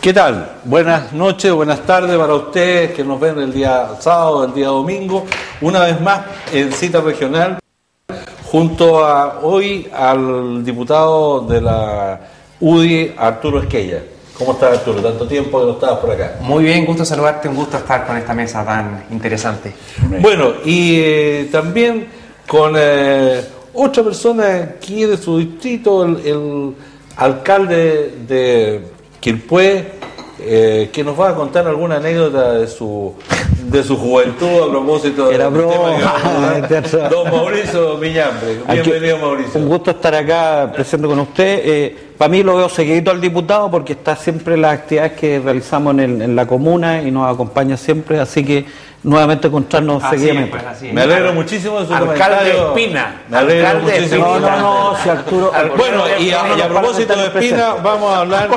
¿Qué tal? Buenas noches, buenas tardes para ustedes que nos ven el día sábado, el día domingo, una vez más en Cita Regional, junto a hoy al diputado de la UDI, Arturo Esquella. ¿Cómo estás, Arturo? Tanto tiempo que no estabas por acá. Muy bien, gusto saludarte, un gusto estar con esta mesa tan interesante. Bueno, y también con otra persona aquí de su distrito, el alcalde de Quilpué, que nos va a contar alguna anécdota de su juventud a propósito del tema. Don Mauricio Miñambre. Bienvenido, Mauricio. Un gusto estar acá presente con usted. Para mí lo veo seguidito al diputado porque está siempre en las actividades que realizamos en la comuna y nos acompaña siempre, así que nuevamente encontrarnos seguidamente. Me alegro muchísimo de su Alcalde Espina. Me alegro muchísimo. No, si Arturo... Bueno, y a propósito de Espina, vamos a hablar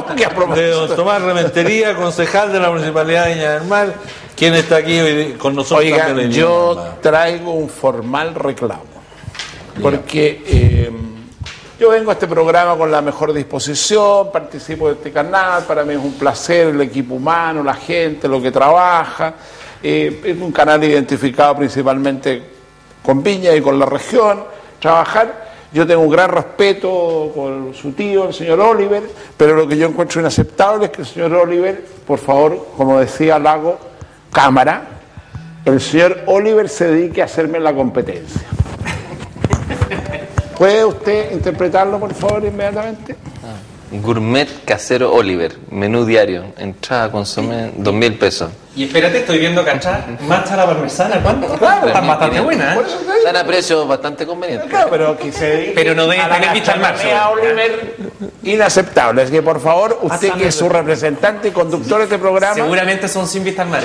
de don Tomás Rementería, concejal de la Municipalidad de Viña del Mar, quien está aquí hoy con nosotros. Oiga, yo traigo un formal reclamo, porque yo vengo a este programa con la mejor disposición, participo de este canal, para mí es un placer el equipo humano, la gente, lo que trabaja. Es un canal identificado principalmente con Viña y con la región, trabajar. Yo tengo un gran respeto por su tío, el señor Oliver, pero lo que yo encuentro inaceptable es que el señor Oliver, por favor, como decía Lago, cámara, el señor Oliver se dedique a hacerme la competencia. ¿Puede usted interpretarlo, por favor, inmediatamente? Gourmet casero Oliver, menú diario, entrada, consomé, 2.000 pesos. Y espérate, estoy viendo cachar, marcha la parmesana, ¿cuánto? Claro, está bastante buena, ¿eh? Están a precios bastante convenientes. Claro, pero que se dedique, pero no debe tener vista al mar. Oliver, inaceptable. Es que, por favor, usted que es su representante y conductor de este programa... Seguramente son sin vista al mar.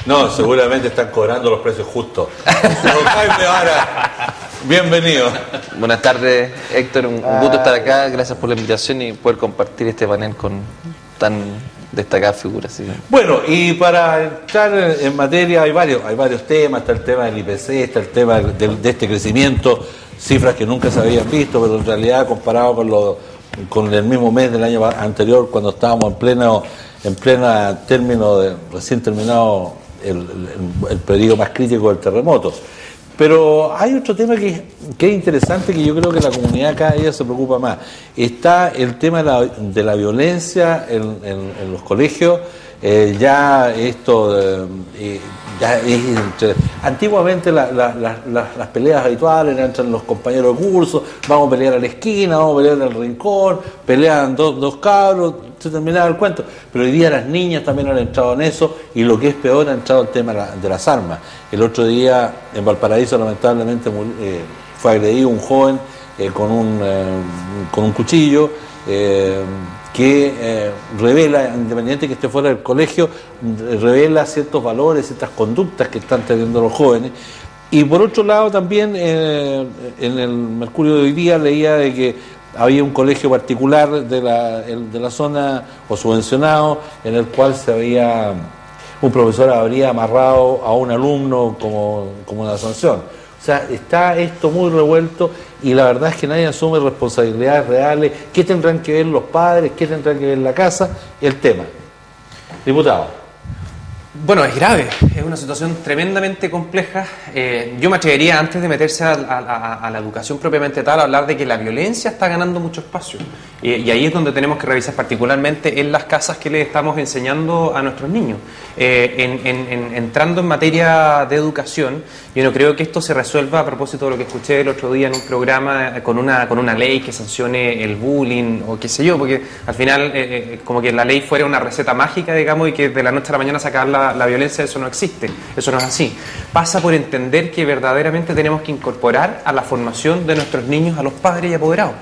No, seguramente están cobrando los precios justos. Don Jaime Vara, bienvenido. Buenas tardes, Héctor, un gusto estar acá, gracias por la invitación y poder compartir este panel con tan destacadas figuras. ¿Sí? Bueno, y para entrar en materia hay varios temas, está el tema del IPC, está el tema de este crecimiento, cifras que nunca se habían visto, pero en realidad comparado con el mismo mes del año anterior, cuando estábamos en plena término de recién terminado el periodo más crítico del terremoto. Pero hay otro tema que es interesante, que yo creo que la comunidad cada día se preocupa más. Está el tema de la violencia en los colegios. Antiguamente las peleas habituales eran entre los compañeros de curso, vamos a pelear a la esquina, vamos a pelear en el rincón, peleaban dos cabros, se terminaba el cuento. Pero hoy día las niñas también han entrado en eso, y lo que es peor, ha entrado el tema de las armas. El otro día en Valparaíso lamentablemente fue agredido un joven con un cuchillo, que revela, independiente que esté fuera del colegio, revela ciertos valores, ciertas conductas que están teniendo los jóvenes. Y por otro lado también en el Mercurio de hoy día leía de que había un colegio particular de la zona, o subvencionado, en el cual un profesor habría amarrado a un alumno como una sanción. O sea, está esto muy revuelto y la verdad es que nadie asume responsabilidades reales. ¿Qué tendrán que ver los padres? ¿Qué tendrán que ver la casa? El tema. Diputado. Bueno, es grave, es una situación tremendamente compleja. Yo me atrevería, antes de meterse a la educación propiamente tal, a hablar de que la violencia está ganando mucho espacio. Y ahí es donde tenemos que revisar particularmente en las casas que le estamos enseñando a nuestros niños. Entrando en materia de educación, yo no creo que esto se resuelva, a propósito de lo que escuché el otro día en un programa, con una ley que sancione el bullying o qué sé yo, porque al final como que la ley fuera una receta mágica, digamos, y que de la noche a la mañana sacar la violencia, eso no existe, eso no es así. Pasa por entender que verdaderamente tenemos que incorporar a la formación de nuestros niños a los padres y apoderados.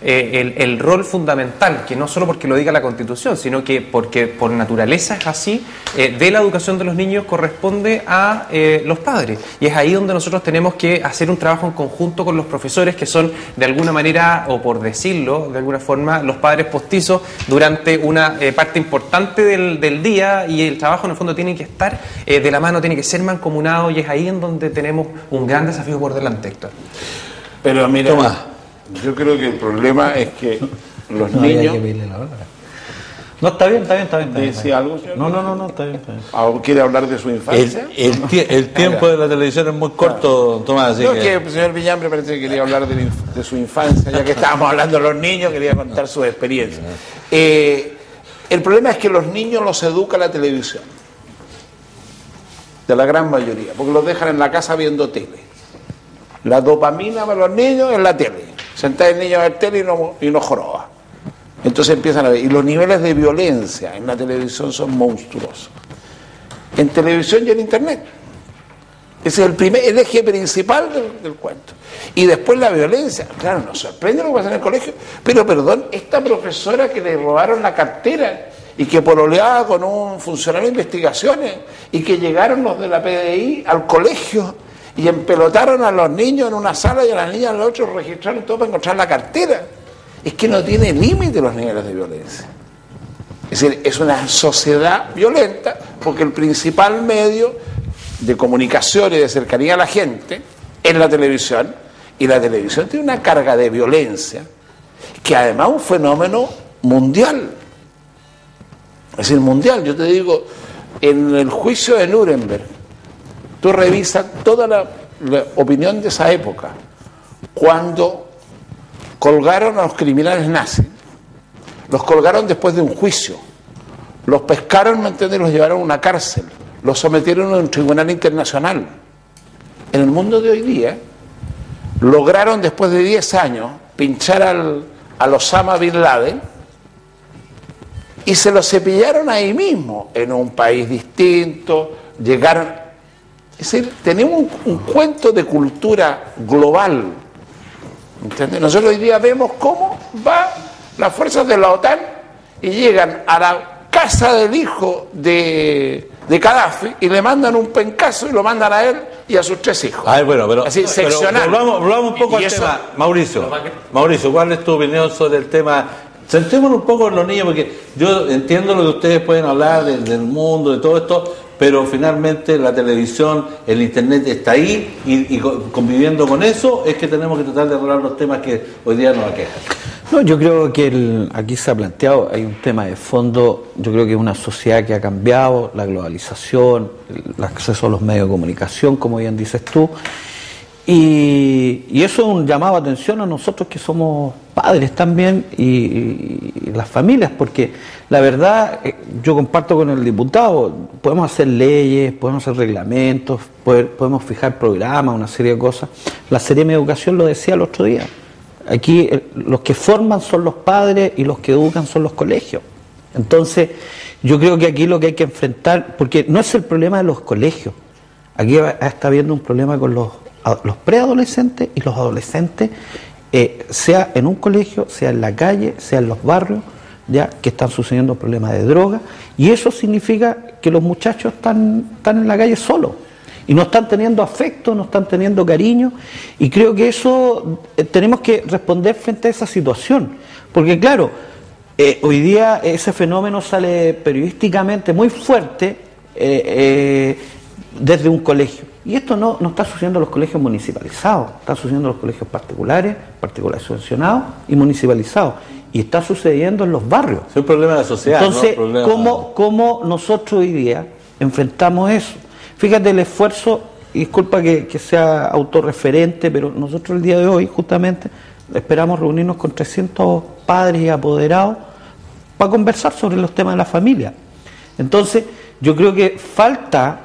El rol fundamental, que no solo porque lo diga la Constitución, sino que porque por naturaleza es así, de la educación de los niños corresponde a los padres. Y es ahí donde nosotros tenemos que hacer un trabajo en conjunto con los profesores, que son de alguna manera, o por decirlo de alguna forma, los padres postizos durante una parte importante del día, y el trabajo en el fondo tiene que estar de la mano, tiene que ser mancomunado, y es ahí en donde tenemos un gran desafío por delante, Héctor. Pero mira, Tomás, yo creo que el problema es que los niños... No, está bien. ¿Decía algo, señor? No, está bien. ¿Quiere hablar de su infancia? El tiempo de la televisión es muy corto, Tomás. Así No, que el señor Villambre parece que quería hablar de su infancia, ya que estábamos hablando de los niños, quería contar sus experiencias. El problema es que los niños los educa la televisión, de la gran mayoría, porque los dejan en la casa viendo tele. La dopamina para los niños es la tele. Sentar el niño a ver tele y no joroba. Entonces empiezan a ver. Y los niveles de violencia en la televisión son monstruosos. En televisión y en internet. Ese es el eje principal del cuento. Y después la violencia. Claro, nos sorprende lo que pasa en el colegio. Pero perdón, esta profesora que le robaron la cartera y que pololeaba con un funcionario de investigaciones y que llegaron los de la PDI al colegio y empelotaron a los niños en una sala y a las niñas a los otros registraron todo para encontrar la cartera. Es que no tiene límite los niveles de violencia. Es decir, es una sociedad violenta porque el principal medio de comunicación y de cercanía a la gente es la televisión, y la televisión tiene una carga de violencia que además es un fenómeno mundial. Es decir, mundial. Yo te digo, en el juicio de Nuremberg, tú revisas toda la opinión de esa época, cuando colgaron a los criminales nazis, los colgaron después de un juicio, los pescaron, ¿me entiendes?, los llevaron a una cárcel, los sometieron a un tribunal internacional. En el mundo de hoy día, lograron después de 10 años pinchar al Osama Bin Laden y se lo cepillaron ahí mismo, en un país distinto, llegaron. Es decir, tenemos un cuento de cultura global. ¿Entiendes? Nosotros hoy día vemos cómo van las fuerzas de la OTAN y llegan a la casa del hijo de Gaddafi y le mandan un pencazo y lo mandan a él y a sus 3 hijos. Ay, bueno, pero seccional. Volvamos un poco al tema. Mauricio, ¿cuál es tu opinión sobre el tema? Centrémonos un poco en los niños, porque yo entiendo lo que ustedes pueden hablar del mundo, de todo esto, pero finalmente la televisión, el internet está ahí y conviviendo con eso es que tenemos que tratar de arreglar los temas que hoy día nos aquejan. No, yo creo que aquí se ha planteado, hay un tema de fondo. Yo creo que es una sociedad que ha cambiado, la globalización, el acceso a los medios de comunicación, como bien dices tú, y eso es un llamado a atención a nosotros que somos padres también y las familias, porque la verdad, yo comparto con el diputado, podemos hacer leyes, podemos hacer reglamentos, podemos fijar programas, una serie de cosas. La Seremi de Educación lo decía el otro día. Aquí los que forman son los padres y los que educan son los colegios. Entonces, yo creo que aquí lo que hay que enfrentar, porque no es el problema de los colegios, aquí está habiendo un problema con los preadolescentes y los adolescentes, sea en un colegio, sea en la calle, sea en los barrios, ya que están sucediendo problemas de droga, y eso significa que los muchachos están en la calle solos. Y no están teniendo afecto, no están teniendo cariño, y creo que eso tenemos que responder frente a esa situación, porque claro, hoy día ese fenómeno sale periodísticamente muy fuerte desde un colegio, y esto no está sucediendo en los colegios municipalizados, está sucediendo en los colegios particulares subvencionados y municipalizados, y está sucediendo en los barrios. Es un problema de la sociedad. Entonces, ¿no? ¿cómo nosotros hoy día enfrentamos eso? Fíjate el esfuerzo, y disculpa que sea autorreferente, pero nosotros el día de hoy justamente esperamos reunirnos con 300 padres y apoderados para conversar sobre los temas de la familia. Entonces, yo creo que falta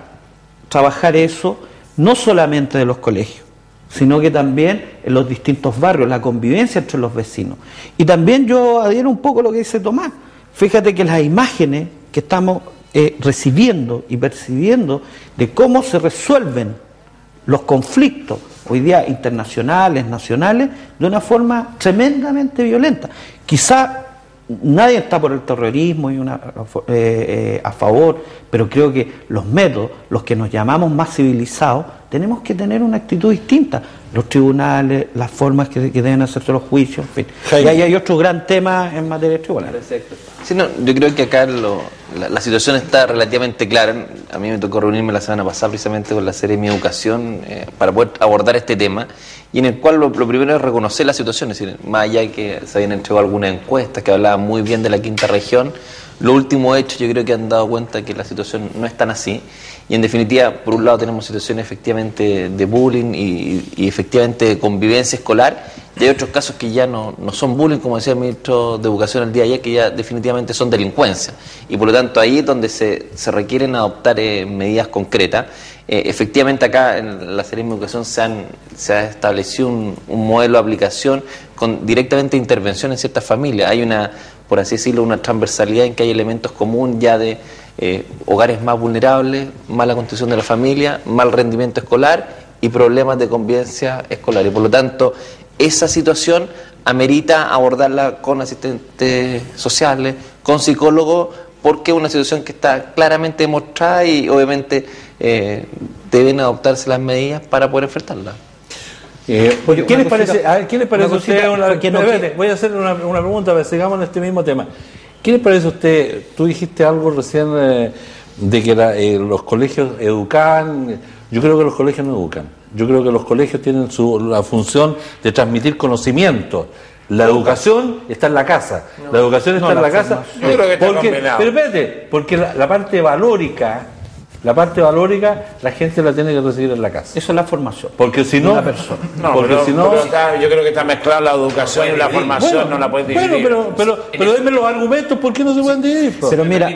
trabajar eso no solamente de los colegios, sino que también en los distintos barrios, la convivencia entre los vecinos. Y también yo adhiero un poco a lo que dice Tomás. Fíjate que las imágenes que estamos recibiendo y percibiendo de cómo se resuelven los conflictos hoy día internacionales, nacionales, de una forma tremendamente violenta. Quizá nadie está por el terrorismo y a favor, pero creo que los métodos, los que nos llamamos más civilizados, tenemos que tener una actitud distinta. Los tribunales, las formas que deben hacerse los juicios, en fin. Y ahí hay otro gran tema en materia de tribunales. Sí, no, yo creo que acá la situación está relativamente clara. A mí me tocó reunirme la semana pasada precisamente con la Seremi de Educación para poder abordar este tema, y en el cual lo primero es reconocer la situación, es decir, más allá de que se habían entregado algunas encuestas que hablaban muy bien de la quinta región, Los últimos hechos yo creo que han dado cuenta que la situación no es tan así. Y en definitiva, por un lado tenemos situaciones efectivamente de bullying y efectivamente de convivencia escolar, y hay otros casos que ya no son bullying, como decía el ministro de Educación el día de ayer, que ya definitivamente son delincuencia. Y por lo tanto ahí es donde se requieren adoptar medidas concretas. Efectivamente acá en la Seremi de Educación se ha establecido un modelo de aplicación con directamente intervención en ciertas familias. Hay una, por así decirlo, una transversalidad en que hay elementos comunes ya de hogares más vulnerables, mala constitución de la familia, mal rendimiento escolar y problemas de convivencia escolar. Y por lo tanto, esa situación amerita abordarla con asistentes sociales, con psicólogos, porque es una situación que está claramente demostrada y obviamente deben adoptarse las medidas para poder enfrentarla. ¿Qué les parece? A ver, ¿qué les parece a usted? Voy a hacer una pregunta, para sigamos en este mismo tema. ¿Qué les parece a usted? Tú dijiste algo recién de que los colegios educaban. Yo creo que los colegios no educan. Yo creo que los colegios tienen la función de transmitir conocimiento. La educación está en la casa. La educación está en la casa. Yo creo que está combinado. Pero espérate, porque la parte valórica, la gente la tiene que recibir en la casa. Eso es la formación. Porque si no, yo creo que está mezclada la educación y la formación, no la puedes dividir. Pero denme los argumentos, ¿por qué no se pueden dividir? Pero mira,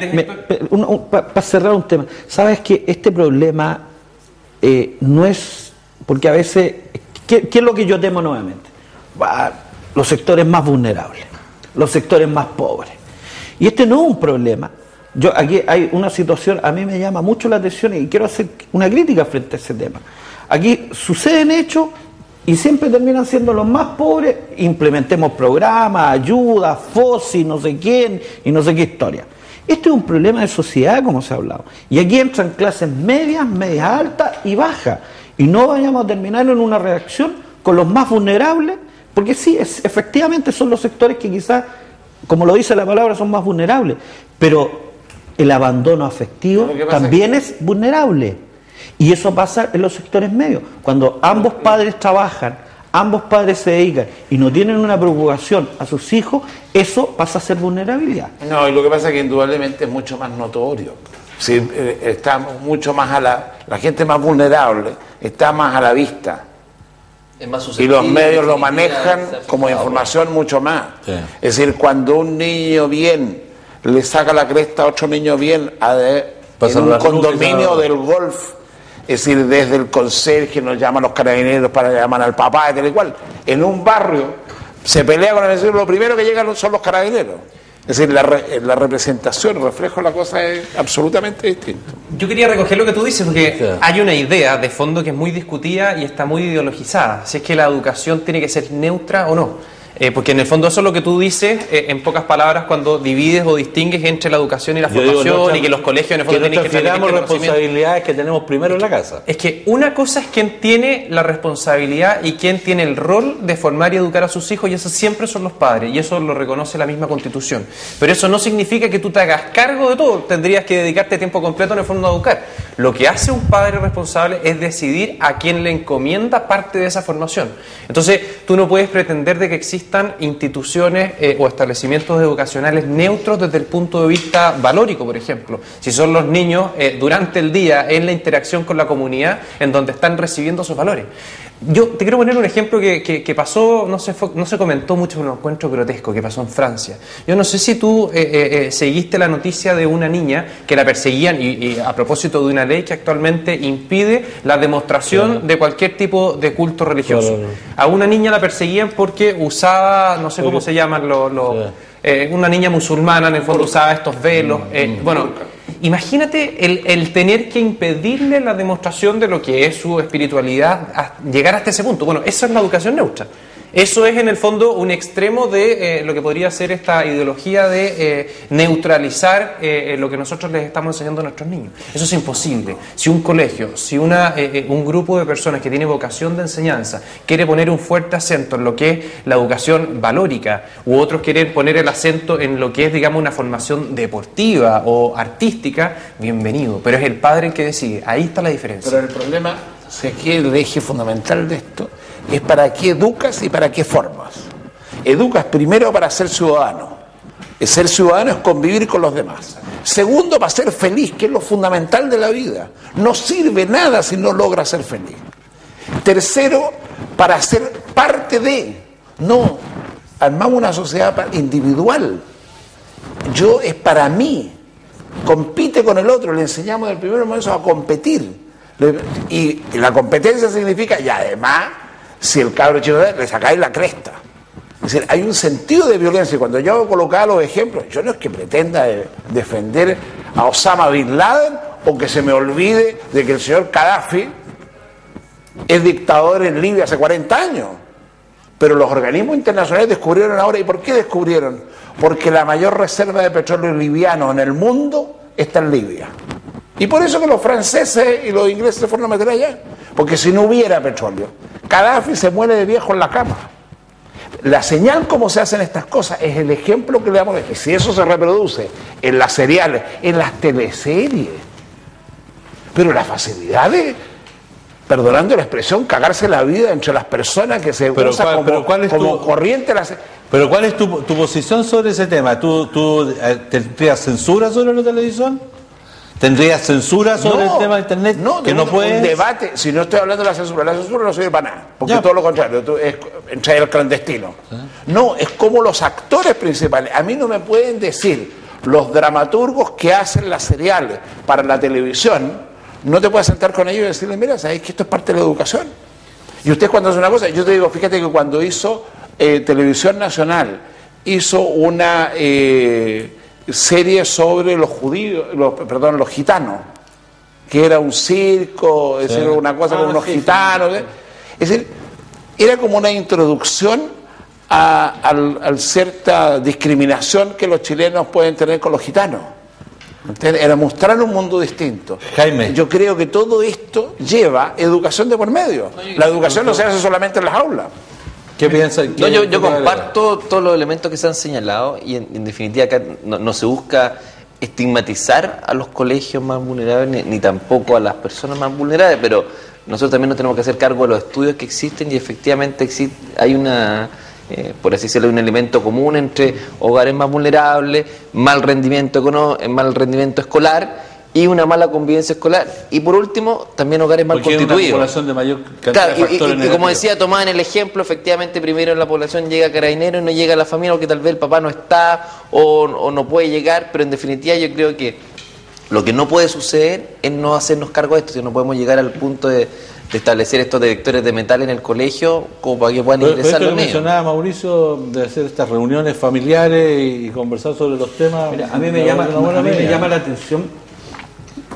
para cerrar un tema, sabes que este problema no es, porque a veces, ¿qué es lo que yo temo nuevamente? Los sectores más vulnerables, los sectores más pobres. Y este no es un problema. Aquí hay una situación, a mí me llama mucho la atención y quiero hacer una crítica frente a ese tema. Aquí suceden hechos y siempre terminan siendo los más pobres. Implementemos programas, ayudas, FOSI, no sé quién y no sé qué historia. Este es un problema de sociedad, como se ha hablado. Y aquí entran clases medias, medias altas y bajas. Y no vayamos a terminar en una reacción con los más vulnerables, porque sí, efectivamente son los sectores que quizás, como lo dice la palabra, son más vulnerables. Pero el abandono afectivo también es vulnerable. Y eso pasa en los sectores medios. Cuando ambos padres trabajan, ambos padres se dedican y no tienen una preocupación a sus hijos, eso pasa a ser vulnerabilidad. No, y lo que pasa es que indudablemente es mucho más notorio. Sí, está mucho más la gente más vulnerable está más a la vista. Y los medios lo manejan como información mucho más. Sí. Es decir, cuando un niño bien le saca la cresta a otro niño bien en un condominio del golf, es decir, desde el conserje nos llaman los carabineros para llamar al papá y tal y cual, en un barrio se pelea con el vecino, lo primero que llegan son los carabineros. Es decir, la representación, el reflejo de la cosa es absolutamente distinto. Yo quería recoger lo que tú dices, porque hay una idea de fondo que es muy discutida y está muy ideologizada, si es que la educación tiene que ser neutra o no. Porque en el fondo eso es lo que tú dices, en pocas palabras, cuando divides o distingues entre la educación y la formación, y que los colegios en el fondo tienen que transmitir responsabilidades que tenemos primero en la casa. Es que una cosa es quién tiene la responsabilidad y quién tiene el rol de formar y educar a sus hijos, y esos siempre son los padres, y eso lo reconoce la misma Constitución. Pero eso no significa que tú te hagas cargo de todo, tendrías que dedicarte tiempo completo en el fondo a educar. Lo que hace un padre responsable es decidir a quién le encomienda parte de esa formación. Entonces, tú no puedes pretender de que existan instituciones o establecimientos educacionales neutros desde el punto de vista valórico, por ejemplo. Si son los niños durante el día en la interacción con la comunidad en donde están recibiendo sus valores. Yo te quiero poner un ejemplo que pasó, no se comentó mucho, un encuentro grotesco que pasó en Francia. Yo no sé si tú seguiste la noticia de una niña que la perseguían, y a propósito de una ley que actualmente impide la demostración de cualquier tipo de culto religioso. A una niña la perseguían porque usaba, no sé cómo se llaman, una niña musulmana en el fondo usaba estos velos. Imagínate el tener que impedirle la demostración de lo que es su espiritualidad, llegar hasta ese punto. Bueno, eso es la educación neutra. Eso es en el fondo un extremo de lo que podría ser esta ideología de neutralizar lo que nosotros les estamos enseñando a nuestros niños. Eso es imposible. Si un colegio, si un grupo de personas que tiene vocación de enseñanza quiere poner un fuerte acento en lo que es la educación valórica, u otros quieren poner el acento en lo que es, digamos, una formación deportiva o artística, bienvenido. Pero es el padre el que decide. Ahí está la diferencia. Pero el problema, si aquí el eje fundamental de esto es para qué educas y para qué formas. Educas primero para ser ciudadano, Ser ciudadano es convivir con los demás. Segundo, para ser feliz, que es lo fundamental de la vida. No sirve nada si no logras ser feliz. Tercero, para ser parte de. No, armamos una sociedad individual. Yo es para mí. Compite con el otro, le enseñamos del primer momento a competir. Y la competencia significa, y además, si el cabro chico le sacáis la cresta. Es decir, hay un sentido de violencia. Y cuando yo colocaba los ejemplos, yo no es que pretenda defender a Osama Bin Laden o que se me olvide de que el señor Gaddafi es dictador en Libia hace 40 años. Pero los organismos internacionales descubrieron ahora. ¿Y por qué descubrieron? Porque la mayor reserva de petróleo liviano en el mundo está en Libia. Y por eso que los franceses y los ingleses se fueron a meter allá. Porque si no hubiera petróleo, Gaddafi se muere de viejo en la cama. La señal cómo se hacen estas cosas es el ejemplo que le damos. Y si eso se reproduce en las seriales, en las teleseries, pero la facilidad de, perdonando la expresión, cagarse la vida entre las personas que se usan como corriente. Pero ¿cuál es tu posición sobre ese tema? ¿Tú tendrías censura sobre la televisión? ¿Tendrías censura sobre el tema de Internet? No, que no puedes. Un debate, si no estoy hablando de la censura no sirve para nada, porque todo lo contrario, es entrar al clandestino. No, es como los actores principales. A mí no me pueden decir los dramaturgos que hacen las seriales para la televisión, no te puedes sentar con ellos y decirles, mira, sabéis que esto es parte de la educación. Y usted cuando hace una cosa, yo te digo, fíjate que cuando hizo Televisión Nacional, hizo una serie sobre los judíos, los gitanos, que era un circo, es decir, una cosa con unos gitanos. Es decir, era como una introducción a cierta discriminación que los chilenos pueden tener con los gitanos. Era mostrar un mundo distinto. Jaime. Yo creo que todo esto lleva educación de por medio. La educación no se hace solamente en las aulas. ¿Qué piensas? No, yo comparto todos los elementos que se han señalado y en definitiva acá no se busca estigmatizar a los colegios más vulnerables ni tampoco a las personas más vulnerables, pero nosotros también nos tenemos que hacer cargo de los estudios que existen y efectivamente hay una, por así decirlo, un elemento común entre hogares más vulnerables, mal rendimiento escolar y una mala convivencia escolar, y por último también hogares mal constituidos. Una población de mayor cantidad de factores y como decía Tomás en el ejemplo, efectivamente primero en la población llega Carabineros y no llega a la familia porque tal vez el papá no está o no puede llegar, pero en definitiva yo creo que lo que no puede suceder es no hacernos cargo de esto, si no podemos llegar al punto de establecer estos detectores de metal en el colegio como para que puedan ingresar los niños. Mencionaba Mauricio de hacer estas reuniones familiares y conversar sobre los temas. Mira, a mí me llama la atención.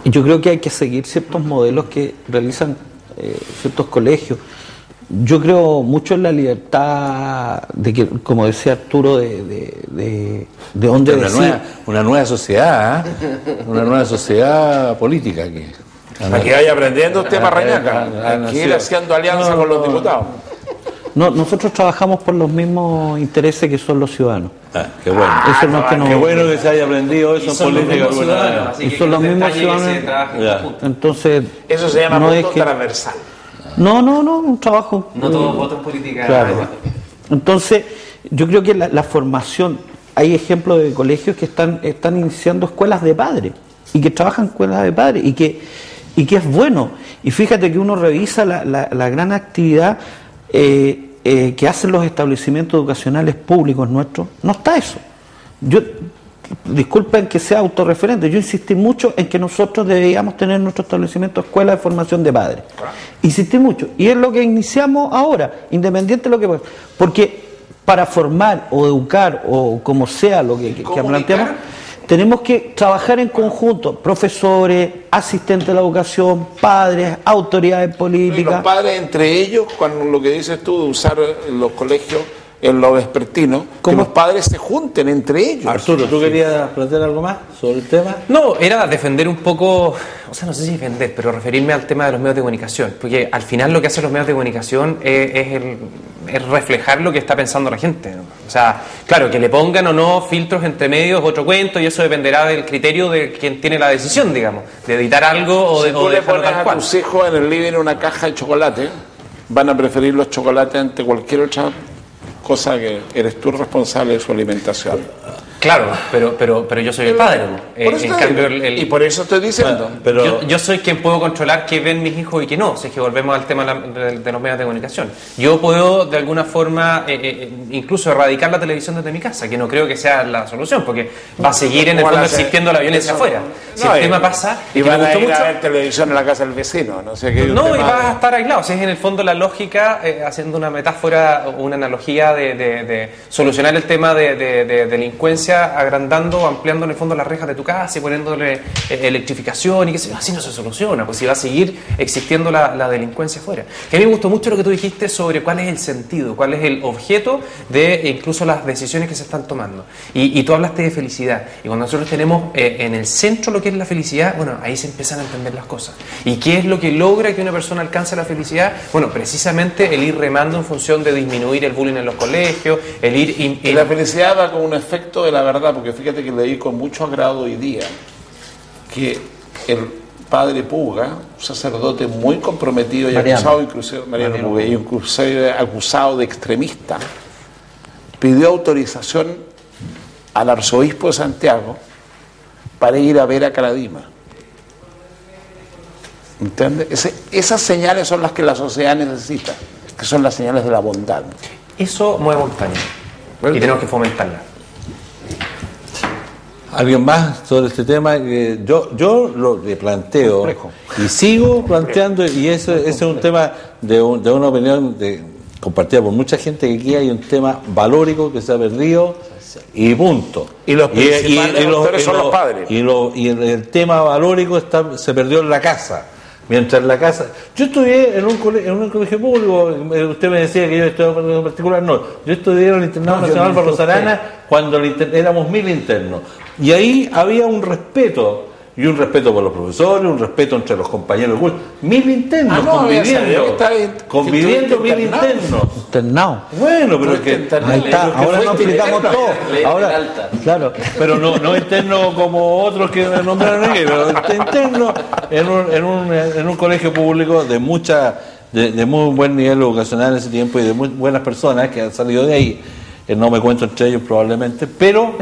Yo creo que hay que seguir ciertos modelos que realizan ciertos colegios. Yo creo mucho en la libertad de que, como decía Arturo, de dónde decir. Una nueva sociedad, una nueva sociedad política aquí. Aquí vaya aprendiendo usted, Marrañaca. Aquí ir haciendo alianza con los diputados. No, nosotros trabajamos por los mismos intereses que son los ciudadanos. Qué bueno. Eso no es que qué bueno que se haya aprendido eso en política. Y son los mismos ciudadanos. Entonces, eso se llama voto transversal. No, un trabajo. No todos votan política. Claro. Entonces, yo creo que la formación, hay ejemplos de colegios que están iniciando escuelas de padres y que trabajan escuelas de padres y que es bueno. Y fíjate que uno revisa la gran actividad que hacen los establecimientos educacionales públicos nuestros, no está eso. Disculpen que sea autorreferente, yo insistí mucho en que nosotros deberíamos tener nuestro establecimiento escuela de formación de padres. Insistí mucho, y es lo que iniciamos ahora, independiente de lo que pasa. Porque para formar o educar, o como sea lo que planteamos, tenemos que trabajar en conjunto, profesores, asistentes de la educación, padres, autoridades políticas. Los padres entre ellos, con lo que dices tú de usar los colegios en lo vespertino, que los padres se junten entre ellos. Arturo, ¿tú querías plantear algo más sobre el tema? No, era defender un poco, o sea, no sé si defender, pero referirme al tema de los medios de comunicación, porque al final lo que hacen los medios de comunicación es reflejar lo que está pensando la gente, ¿no? O sea, claro, que le pongan o no filtros entre medios es otro cuento, y eso dependerá del criterio de quien tiene la decisión, digamos, de editar algo o de tú le pones a tus hijos en el living una caja de chocolate, van a preferir los chocolates ante cualquier otra cosa, que eres tú responsable de su alimentación. Claro, pero yo soy el padre. En cambio, y por eso estoy diciendo. Pero yo soy quien puedo controlar qué ven mis hijos y qué no, si es que volvemos al tema de los medios de comunicación. Yo puedo, de alguna forma, incluso erradicar la televisión desde mi casa, que no creo que sea la solución, porque va a seguir en el fondo existiendo la violencia afuera. Si el tema pasa... Y van a ir a ver televisión en la casa del vecino, ¿no? O sea, que y vas a estar aislado. O sea, es en el fondo la lógica, haciendo una metáfora o una analogía de solucionar el tema de delincuencia agrandando o ampliando en el fondo las rejas de tu casa y poniéndole electrificación y qué sé yo. Así no se soluciona, pues si va a seguir existiendo la delincuencia afuera. Que a mí me gustó mucho lo que tú dijiste sobre cuál es el sentido, cuál es el objeto de incluso las decisiones que se están tomando. Y tú hablaste de felicidad. Y cuando nosotros tenemos en el centro lo que es la felicidad, bueno, ahí se empiezan a entender las cosas. ¿Y qué es lo que logra que una persona alcance la felicidad? Bueno, precisamente el ir remando en función de disminuir el bullying en los colegios, el ir... Y la felicidad va con un efecto de la verdad, porque fíjate que leí con mucho agrado hoy día que el padre Puga, un sacerdote muy comprometido y acusado, inclusive Mariano Puga, y inclusive acusado de extremista, pidió autorización al arzobispo de Santiago para ir a ver a Caradima. ¿Entiendes? Esas señales son las que la sociedad necesita, que son las señales de la bondad. Eso mueve montaña y tenemos que fomentarla. ¿Alguien más sobre este tema? Yo lo planteo complejo. Y sigo planteando, y ese es un tema de una opinión compartida por mucha gente, que aquí hay un tema valórico que se ha perdido y punto. Y los principales autores son los padres. Y el tema valórico se perdió en la casa. Mientras en la casa... Yo estudié en un colegio público, usted me decía que yo estudié en particular, no. Yo estudié en el Internado Nacional Barros Arana cuando éramos 1000 internos. Y ahí había un respeto, y un respeto por los profesores, un respeto entre los compañeros del curso. 1000 internos conviviendo 1000 internos. Internado. Bueno, pero es que... Ahí está, ahora no explicamos todo. Ahora, claro. Pero no interno como otros que nombraron aquí, pero interno en un colegio público de muy buen nivel educacional en ese tiempo y de muy buenas personas que han salido de ahí. No me cuento entre ellos probablemente, pero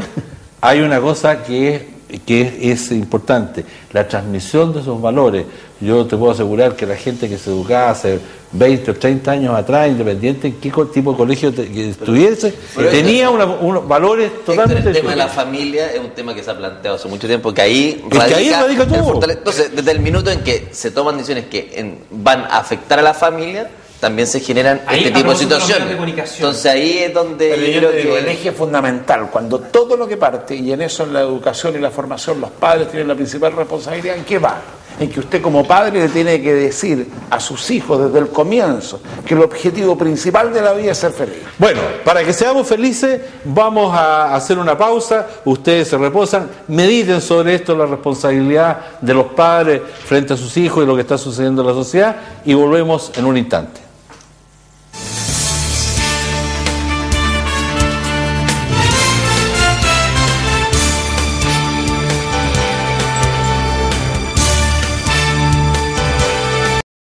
hay una cosa que es importante, la transmisión de esos valores. Yo te puedo asegurar que la gente que se educaba hace 20 o 30 años atrás, independiente en qué tipo de colegio que estuviese, tenía unos valores totalmente... El tema de la familia es un tema que se ha planteado hace mucho tiempo, que ahí radica todo. Entonces, desde el minuto en que se toman decisiones que van a afectar a la familia, también se generan este tipo de situaciones. Entonces ahí es donde pero yo creo que el eje fundamental, cuando todo lo que parte, y en eso en la educación y la formación los padres tienen la principal responsabilidad, ¿en qué va? En que usted como padre le tiene que decir a sus hijos desde el comienzo que el objetivo principal de la vida es ser feliz. Bueno, para que seamos felices vamos a hacer una pausa, ustedes se reposan, mediten sobre esto, la responsabilidad de los padres frente a sus hijos y lo que está sucediendo en la sociedad, y volvemos en un instante.